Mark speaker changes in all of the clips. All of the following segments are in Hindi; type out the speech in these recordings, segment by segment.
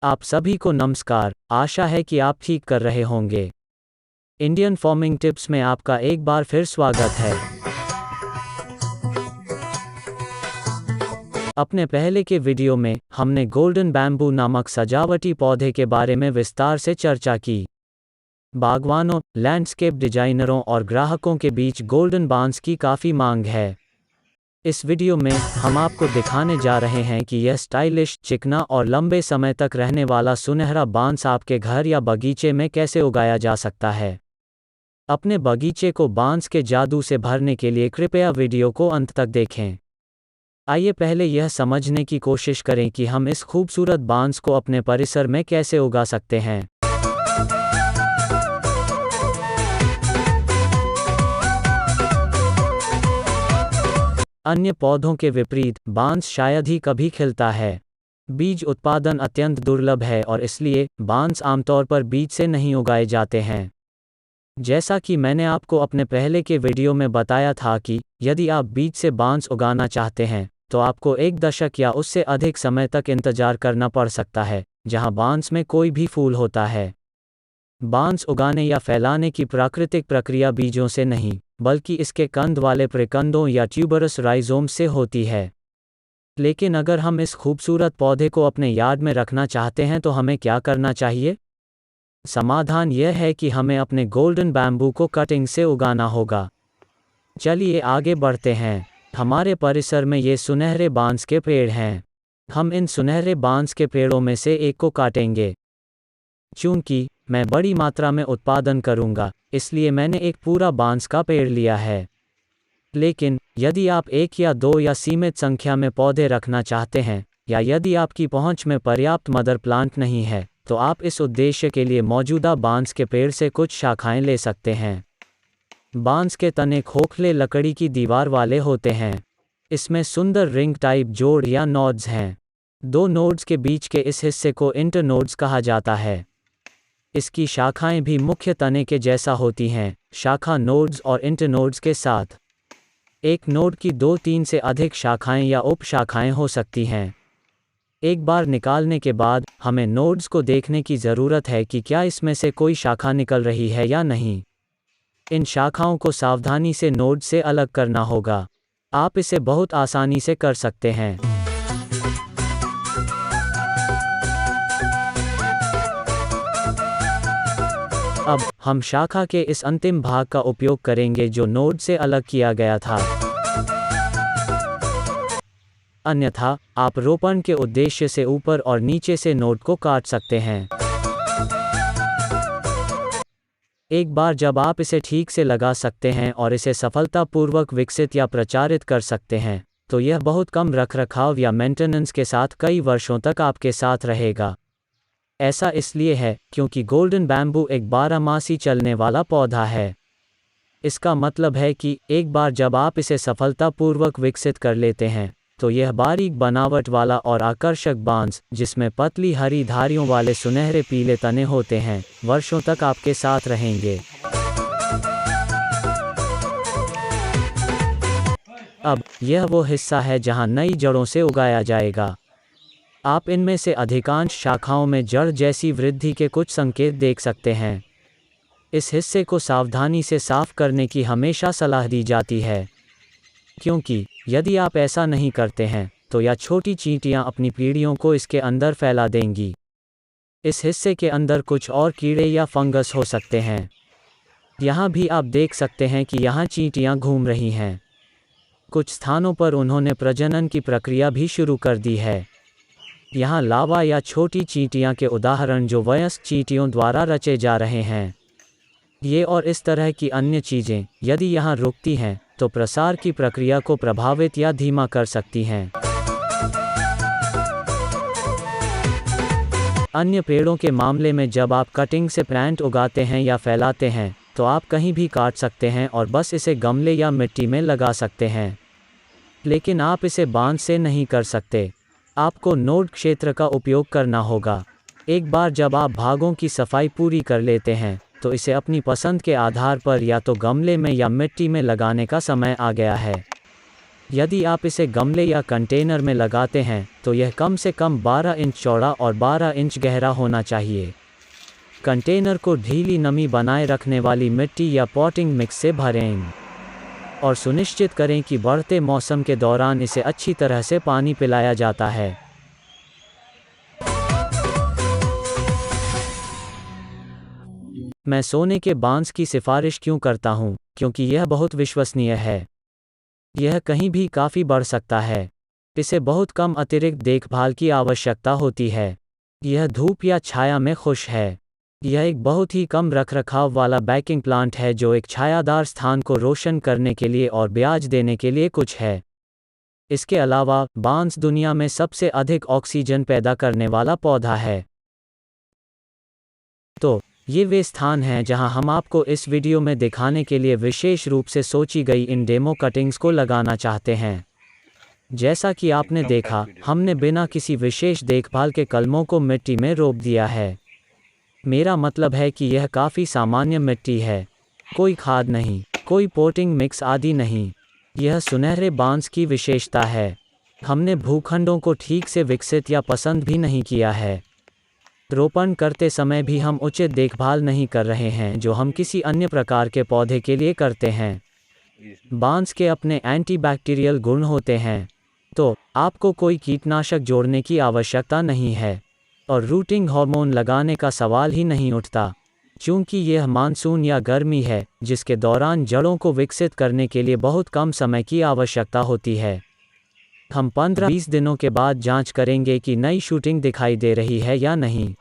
Speaker 1: आप सभी को नमस्कार। आशा है कि आप ठीक कर रहे होंगे। इंडियन फार्मिंग टिप्स में आपका एक बार फिर स्वागत है। अपने पहले के वीडियो में हमने गोल्डन बैम्बू नामक सजावटी पौधे के बारे में विस्तार से चर्चा की। बागवानों, लैंडस्केप डिजाइनरों और ग्राहकों के बीच गोल्डन बांस की काफ़ी मांग है। इस वीडियो में हम आपको दिखाने जा रहे हैं कि यह स्टाइलिश, चिकना और लंबे समय तक रहने वाला सुनहरा बांस आपके घर या बगीचे में कैसे उगाया जा सकता है। अपने बगीचे को बांस के जादू से भरने के लिए कृपया वीडियो को अंत तक देखें। आइए पहले यह समझने की कोशिश करें कि हम इस खूबसूरत बांस को अपने परिसर में कैसे उगा सकते हैं। अन्य पौधों के विपरीत बांस शायद ही कभी खिलता है। बीज उत्पादन अत्यंत दुर्लभ है और इसलिए बांस आमतौर पर बीज से नहीं उगाए जाते हैं। जैसा कि मैंने आपको अपने पहले के वीडियो में बताया था कि यदि आप बीज से बांस उगाना चाहते हैं तो आपको 1 दशक या उससे अधिक समय तक इंतजार करना पड़ सकता है, जहां बांस में कोई भी फूल होता है। बांस उगाने या फैलाने की प्राकृतिक प्रक्रिया बीजों से नहीं, बल्कि इसके कंद वाले प्रकंदों या ट्यूबरस राइजोम से होती है। लेकिन अगर हम इस खूबसूरत पौधे को अपने यार्ड में रखना चाहते हैं तो हमें क्या करना चाहिए? समाधान यह है कि हमें अपने गोल्डन बैम्बू को कटिंग से उगाना होगा। चलिए आगे बढ़ते हैं। हमारे परिसर में ये सुनहरे बांस के पेड़ हैं। हम इन सुनहरे बांस के पेड़ों में से एक को काटेंगे। चूंकि मैं बड़ी मात्रा में उत्पादन करूंगा, इसलिए मैंने एक पूरा बांस का पेड़ लिया है। लेकिन यदि आप 1 या 2 या सीमित संख्या में पौधे रखना चाहते हैं, या यदि आपकी पहुंच में पर्याप्त मदर प्लांट नहीं है, तो आप इस उद्देश्य के लिए मौजूदा बांस के पेड़ से कुछ शाखाएं ले सकते हैं। बांस के तने खोखले लकड़ी की दीवार वाले होते हैं। इसमें सुंदर रिंग टाइप जोड़ या नोड्स हैं। 2 नोड्स के बीच के इस हिस्से को इंटरनोड्स कहा जाता है। इसकी शाखाएं भी मुख्य तने के जैसा होती हैं, शाखा नोड्स और इंटरनोड्स के साथ। एक नोड की 2-3 से अधिक शाखाएं या उप शाखाएं हो सकती हैं। एक बार निकालने के बाद हमें नोड्स को देखने की ज़रूरत है कि क्या इसमें से कोई शाखा निकल रही है या नहीं। इन शाखाओं को सावधानी से नोड से अलग करना होगा। आप इसे बहुत आसानी से कर सकते हैं। अब हम शाखा के इस अंतिम भाग का उपयोग करेंगे जो नोड से अलग किया गया था। अन्यथा आप रोपण के उद्देश्य से ऊपर और नीचे से नोड को काट सकते हैं। एक बार जब आप इसे ठीक से लगा सकते हैं और इसे सफलतापूर्वक विकसित या प्रचारित कर सकते हैं, तो यह बहुत कम रखरखाव या मेंटेनेंस के साथ कई वर्षों तक आपके साथ रहेगा। ऐसा इसलिए है क्योंकि गोल्डन बैम्बू एक 12मासी चलने वाला पौधा है। इसका मतलब है कि एक बार जब आप इसे सफलतापूर्वक विकसित कर लेते हैं, तो यह बारीक बनावट वाला और आकर्षक बांस, जिसमें पतली हरी धारियों वाले सुनहरे पीले तने होते हैं, वर्षों तक आपके साथ रहेंगे। अब यह वो हिस्सा है जहां नई जड़ों से उगाया जाएगा। आप इनमें से अधिकांश शाखाओं में जड़ जैसी वृद्धि के कुछ संकेत देख सकते हैं। इस हिस्से को सावधानी से साफ करने की हमेशा सलाह दी जाती है, क्योंकि यदि आप ऐसा नहीं करते हैं तो यह छोटी चींटियां अपनी पीढ़ियों को इसके अंदर फैला देंगी। इस हिस्से के अंदर कुछ और कीड़े या फंगस हो सकते हैं। यहाँ भी आप देख सकते हैं कि यहाँ चींटियां घूम रही हैं। कुछ स्थानों पर उन्होंने प्रजनन की प्रक्रिया भी शुरू कर दी है। यहाँ लावा या छोटी चींटियां के उदाहरण जो वयस्क चींटियों द्वारा रचे जा रहे हैं। ये और इस तरह की अन्य चीज़ें यदि यहाँ रुकती हैं तो प्रसार की प्रक्रिया को प्रभावित या धीमा कर सकती हैं। अन्य पेड़ों के मामले में जब आप कटिंग से प्लांट उगाते हैं या फैलाते हैं, तो आप कहीं भी काट सकते हैं और बस इसे गमले या मिट्टी में लगा सकते हैं। लेकिन आप इसे बांस से नहीं कर सकते। आपको नोड क्षेत्र का उपयोग करना होगा। एक बार जब आप भागों की सफाई पूरी कर लेते हैं, तो इसे अपनी पसंद के आधार पर या तो गमले में या मिट्टी में लगाने का समय आ गया है। यदि आप इसे गमले या कंटेनर में लगाते हैं तो यह कम से कम 12 इंच चौड़ा और 12 इंच गहरा होना चाहिए। कंटेनर को ढीली नमी बनाए रखने वाली मिट्टी या पॉटिंग मिक्स से भरें और सुनिश्चित करें कि बढ़ते मौसम के दौरान इसे अच्छी तरह से पानी पिलाया जाता है। मैं सोने के बांस की सिफारिश क्यों करता हूँ? क्योंकि यह बहुत विश्वसनीय है। यह कहीं भी काफ़ी बढ़ सकता है। इसे बहुत कम अतिरिक्त देखभाल की आवश्यकता होती है। यह धूप या छाया में खुश है। यह एक बहुत ही कम रखरखाव वाला बैकिंग प्लांट है जो एक छायादार स्थान को रोशन करने के लिए और ब्याज देने के लिए कुछ है। इसके अलावा बांस दुनिया में सबसे अधिक ऑक्सीजन पैदा करने वाला पौधा है। तो ये वे स्थान हैं जहां हम आपको इस वीडियो में दिखाने के लिए विशेष रूप से सोची गई इन डेमो कटिंग्स को लगाना चाहते हैं। जैसा कि आपने देखा, हमने बिना किसी विशेष देखभाल के कलमों को मिट्टी में रोप दिया है। मेरा मतलब है कि यह काफ़ी सामान्य मिट्टी है। कोई खाद नहीं, कोई पोटिंग मिक्स आदि नहीं। यह सुनहरे बांस की विशेषता है। हमने भूखंडों को ठीक से विकसित या पसंद भी नहीं किया है। रोपण करते समय भी हम उचित देखभाल नहीं कर रहे हैं जो हम किसी अन्य प्रकार के पौधे के लिए करते हैं। बांस के अपने एंटीबैक्टीरियल गुण होते हैं, तो आपको कोई कीटनाशक जोड़ने की आवश्यकता नहीं है और रूटिंग हार्मोन लगाने का सवाल ही नहीं उठता, चूँकि यह मानसून या गर्मी है जिसके दौरान जड़ों को विकसित करने के लिए बहुत कम समय की आवश्यकता होती है। हम 15-20 दिनों के बाद जांच करेंगे कि नई शूटिंग दिखाई दे रही है या नहीं।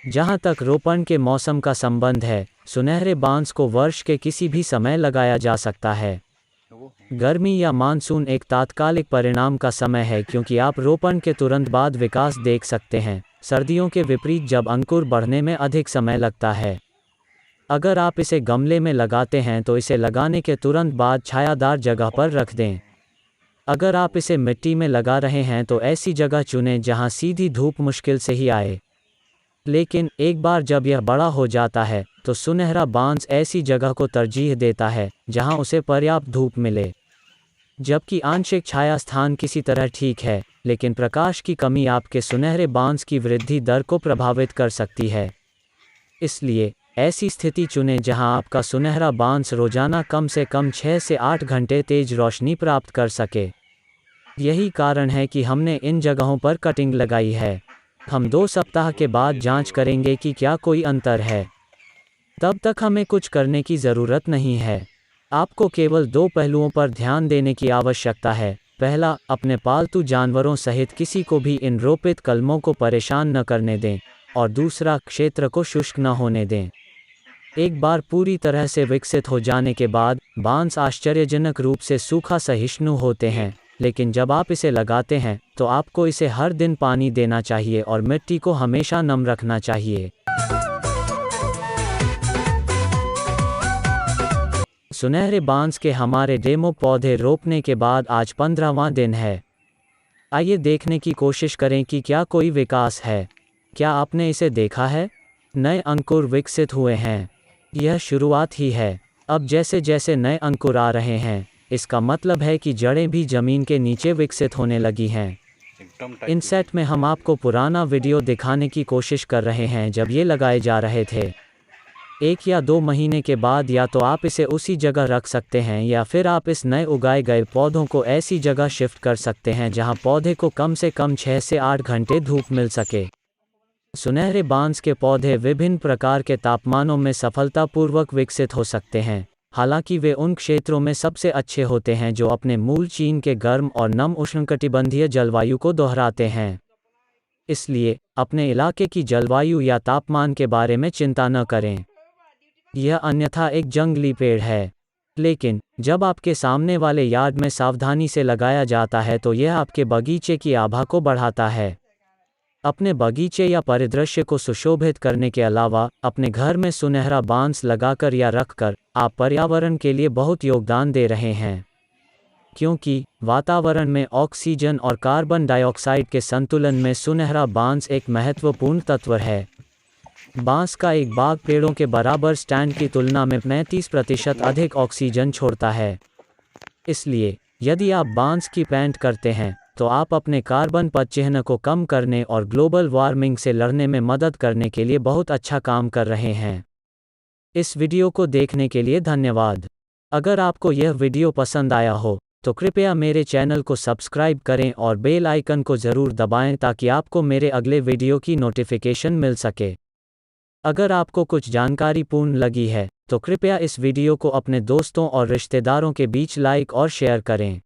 Speaker 1: जहां तक रोपण के मौसम का संबंध है, सुनहरे बांस को वर्ष के किसी भी समय लगाया जा सकता है। गर्मी या मानसून एक तात्कालिक परिणाम का समय है क्योंकि आप रोपण के तुरंत बाद विकास देख सकते हैं, सर्दियों के विपरीत जब अंकुर बढ़ने में अधिक समय लगता है। अगर आप इसे गमले में लगाते हैं तो इसे लगाने के तुरंत बाद छायादार जगह पर रख दें। अगर आप इसे मिट्टी में लगा रहे हैं तो ऐसी जगह चुनें जहां सीधी धूप मुश्किल से ही आए। लेकिन एक बार जब यह बड़ा हो जाता है तो सुनहरा बांस ऐसी जगह को तरजीह देता है जहां उसे पर्याप्त धूप मिले। जबकि आंशिक छाया स्थान किसी तरह ठीक है, लेकिन प्रकाश की कमी आपके सुनहरे बांस की वृद्धि दर को प्रभावित कर सकती है। इसलिए ऐसी स्थिति चुनें जहां आपका सुनहरा बांस रोजाना कम से कम 6 से 8 घंटे तेज रोशनी प्राप्त कर सके। यही कारण है कि हमने इन जगहों पर कटिंग लगाई है। हम 2 सप्ताह के बाद जांच करेंगे कि क्या कोई अंतर है। तब तक हमें कुछ करने की ज़रूरत नहीं है। आपको केवल 2 पहलुओं पर ध्यान देने की आवश्यकता है। पहला, अपने पालतू जानवरों सहित किसी को भी इन रोपित कलमों को परेशान न करने दें, और दूसरा, क्षेत्र को शुष्क न होने दें। एक बार पूरी तरह से विकसित हो जाने के बाद बांस आश्चर्यजनक रूप से सूखा सहिष्णु होते हैं, लेकिन जब आप इसे लगाते हैं तो आपको इसे हर दिन पानी देना चाहिए और मिट्टी को हमेशा नम रखना चाहिए। सुनहरे बांस के हमारे डेमो पौधे रोपने के बाद आज 15वां दिन है। आइए देखने की कोशिश करें कि क्या कोई विकास है। क्या आपने इसे देखा है? नए अंकुर विकसित हुए हैं। यह शुरुआत ही है। अब जैसे जैसे नए अंकुर आ रहे हैं, इसका मतलब है कि जड़ें भी जमीन के नीचे विकसित होने लगी हैं। इन सेट में हम आपको पुराना वीडियो दिखाने की कोशिश कर रहे हैं जब ये लगाए जा रहे थे। 1 या 2 महीने के बाद या तो आप इसे उसी जगह रख सकते हैं या फिर आप इस नए उगाए गए पौधों को ऐसी जगह शिफ्ट कर सकते हैं जहां पौधे को कम से कम 6 से 8 घंटे धूप मिल सके। सुनहरे बांस के पौधे विभिन्न प्रकार के तापमानों में सफलतापूर्वक विकसित हो सकते हैं। हालांकि वे उन क्षेत्रों में सबसे अच्छे होते हैं जो अपने मूल चीन के गर्म और नम उष्णकटिबंधीय जलवायु को दोहराते हैं। इसलिए अपने इलाके की जलवायु या तापमान के बारे में चिंता न करें। यह अन्यथा एक जंगली पेड़ है, लेकिन जब आपके सामने वाले यार्ड में सावधानी से लगाया जाता है तो यह आपके बगीचे की आभा को बढ़ाता है। अपने बगीचे या परिदृश्य को सुशोभित करने के अलावा अपने घर में सुनहरा बांस लगाकर या रखकर आप पर्यावरण के लिए बहुत योगदान दे रहे हैं, क्योंकि वातावरण में ऑक्सीजन और कार्बन डाइऑक्साइड के संतुलन में सुनहरा बांस एक महत्वपूर्ण तत्व है। बांस का एक बाग पेड़ों के बराबर स्टैंड की तुलना में 35% अधिक ऑक्सीजन छोड़ता है। इसलिए यदि आप बांस की पेंट करते हैं, तो आप अपने कार्बन पदचिह्न को कम करने और ग्लोबल वार्मिंग से लड़ने में मदद करने के लिए बहुत अच्छा काम कर रहे हैं। इस वीडियो को देखने के लिए धन्यवाद। अगर आपको यह वीडियो पसंद आया हो, तो कृपया मेरे चैनल को सब्सक्राइब करें और बेल आइकन को ज़रूर दबाएं ताकि आपको मेरे अगले वीडियो की नोटिफिकेशन मिल सके। अगर आपको कुछ जानकारी पूर्ण लगी है, तो कृपया इस वीडियो को अपने दोस्तों और रिश्तेदारों के बीच लाइक और शेयर करें।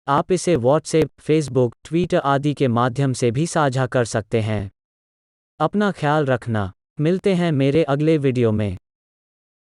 Speaker 1: आप इसे व्हाट्सएप, फेसबुक, ट्विटर आदि के माध्यम से भी साझा कर सकते हैं। अपना ख्याल रखना। मिलते हैं मेरे अगले वीडियो में।